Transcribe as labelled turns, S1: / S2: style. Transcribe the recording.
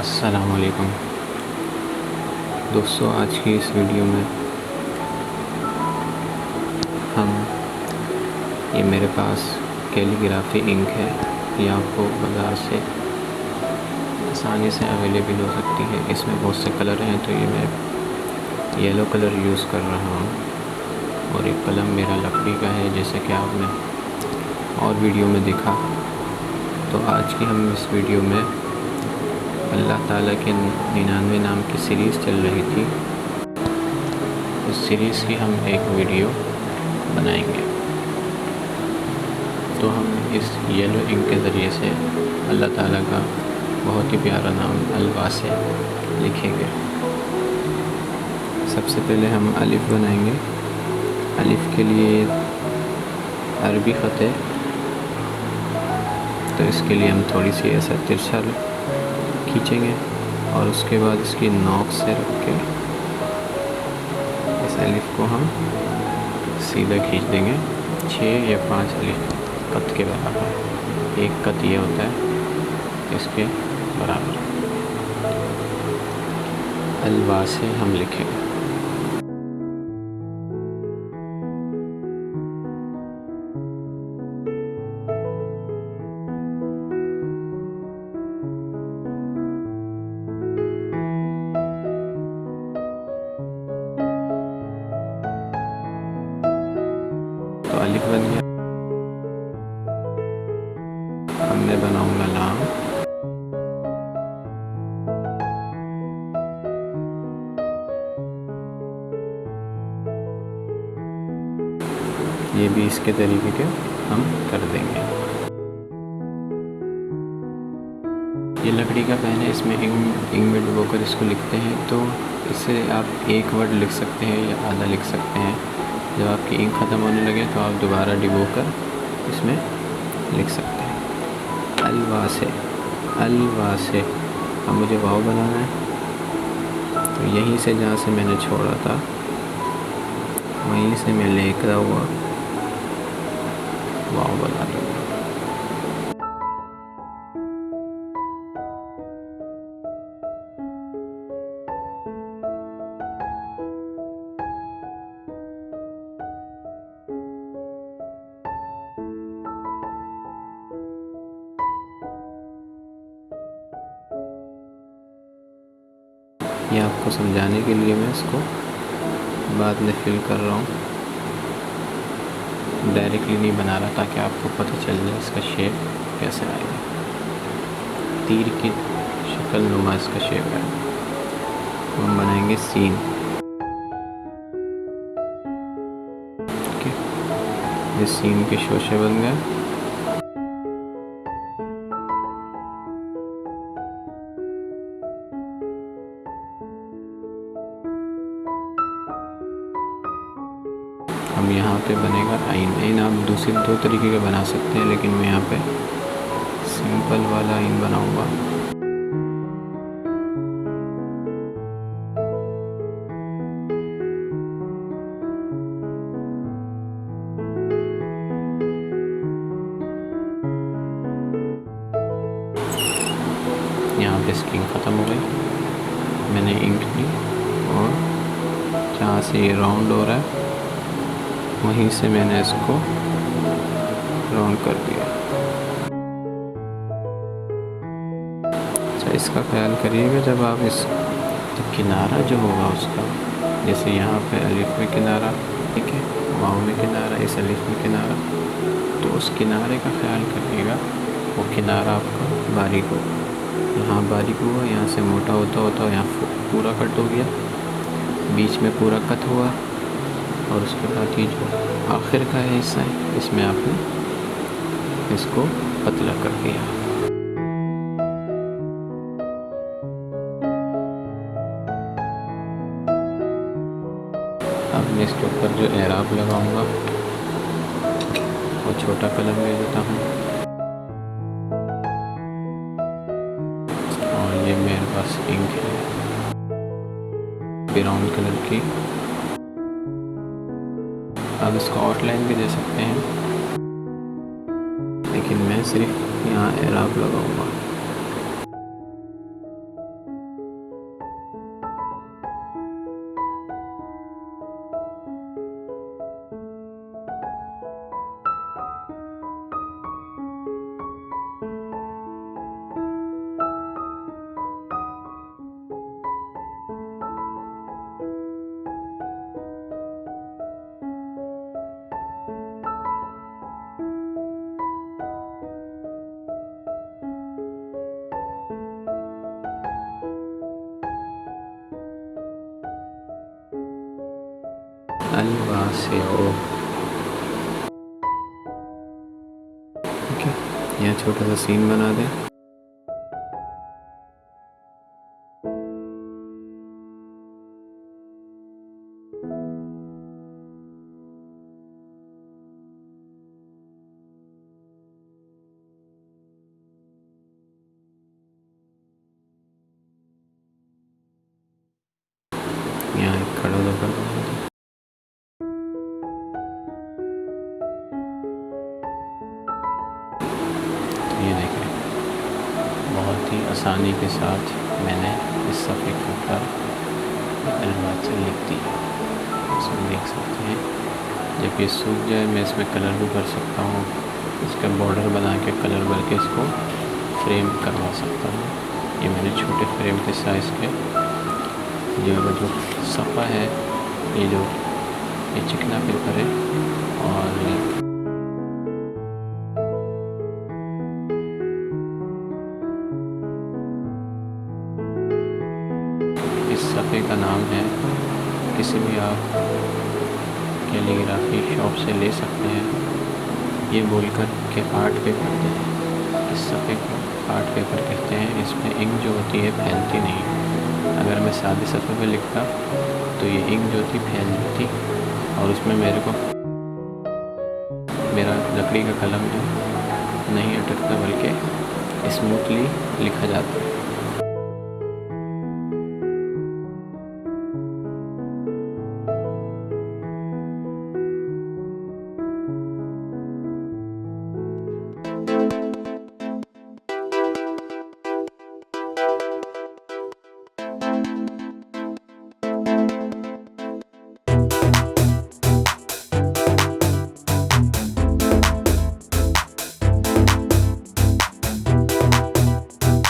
S1: अस्सलामुअलैकुम दोस्तों, आज की इस वीडियो में ये मेरे पास कैलीग्राफी इंक है। ये आपको बाज़ार से आसानी से अवेलेबल हो सकती है। इसमें बहुत से कलर हैं, तो ये मैं येलो कलर यूज़ कर रहा हूँ और एक कलम मेरा लकड़ी का है, जैसे कि आपने और वीडियो में देखा। तो आज की हम इस वीडियो में अल्लाह ताला के 99 नाम की सीरीज़ चल रही थी, उस सीरीज़ की हम एक वीडियो बनाएंगे। तो हम इस येलो इंक के ज़रिए से अल्लाह ताला का बहुत ही प्यारा नाम अल-वासी लिखेंगे। सबसे पहले हम अलिफ बनाएंगे। अलिफ के लिए अरबी ख़त है, तो इसके लिए हम थोड़ी सी ऐसा तिरछा खींचेंगे और उसके बाद इसकी नोक से रख के इस अलिफ को हम सीधा खींच देंगे 6 या 5 अलिफ कत के बराबर। एक कत ये होता है इसके बराबर। अल-वासी हम लिखेंगे। तो अलिफ बन गया। अब मैं बनाऊंगा लाम। ये भी इसके तरीके के हम कर देंगे। ये लकड़ी का पेन है, इसमें इंक में डुबोकर इसको लिखते हैं। तो इससे आप एक वर्ड लिख सकते हैं या आधा लिख सकते हैं। जब आपकी इंक ख़त्म होने लगे तो आप दोबारा डुबोकर इसमें लिख सकते हैं। अल-वासी, अल-वासी। अब मुझे वाव बनाना है, तो यहीं से जहाँ से मैंने छोड़ा था वहीं से मैं लेकर हुआ वाव बना लूँगा। ये आपको समझाने के लिए मैं इसको बाद में फिल कर रहा हूँ, डायरेक्टली नहीं बना रहा, ताकि आपको पता चल जाए इसका शेप कैसे आएगा। तीर की शक्ल नुमा इसका शेप है। हम बनाएंगे सीन। ठीक है, ये सीन के शोशे बन गए। हम यहाँ पे बनेगा आइन। आइन आप दूसरे 2 तरीके का बना सकते हैं, लेकिन मैं यहाँ पे सिंपल वाला आइन बनाऊंगा। यहाँ पे इसकी इंक ख़त्म हो गई। मैंने इंक ली और जहाँ से ये राउंड हो रहा है वहीं से मैंने इसको राउंड कर दिया। अच्छा, इसका ख्याल करिएगा जब आप जब किनारा जो होगा उसका, जैसे यहाँ पे अलिफ में किनारा, ठीक है, वाव में किनारा, इस अलिफ में किनारा, तो उस किनारे का ख्याल करिएगा। वो किनारा आपका बारीक हो, यहाँ बारीक हुआ, यहाँ से मोटा होता होता यहाँ पूरा कट हो गया, बीच में पूरा कट हुआ, और उसके बाद ये जो आखिर का हिस्सा है इसमें आपने इसको पतला कर दिया। अब मैं इसके ऊपर जो एराब लगाऊंगा वो छोटा कलम ले लेता हूँ, और ये मेरे पास इंक है ब्राउन कलर की। आप इसको आउटलाइन भी दे सकते हैं, लेकिन मैं सिर्फ यहाँ एराब लगाऊंगा। अल-वासिअ। ठीक है, यहाँ छोटा सा सीन बना दें। यहाँ एक खड़ा होकर बना दें। तो ये देखें, बहुत ही आसानी के साथ मैंने इस सफ़े के ऊपर अल-वासिअ लिख दिया। इसमें देख सकते हैं, जब ये सूख जाए मैं इसमें कलर भी भर सकता हूँ। इसका बॉर्डर बना के कलर भर के इसको फ्रेम करवा सकता हूँ। ये मैंने छोटे फ्रेम के साइज़ के जो सफ़ा है, ये चिकना पेपर है और इस सफ़े का नाम है, किसी भी आप कैलीग्राफी शॉप से ले सकते हैं, ये बोलकर के आर्ट पेपर कहते हैं। इस सफ़े को आर्ट पेपर कहते हैं। इसमें इंक जो होती है फैलती नहीं। अगर मैं सादे सफ़े पे लिखता तो ये इंक जो थी फैल जाती और उसमें मेरे को मेरा लकड़ी का कलम है नहीं अटकता, बल्कि स्मूथली लिखा जाता है।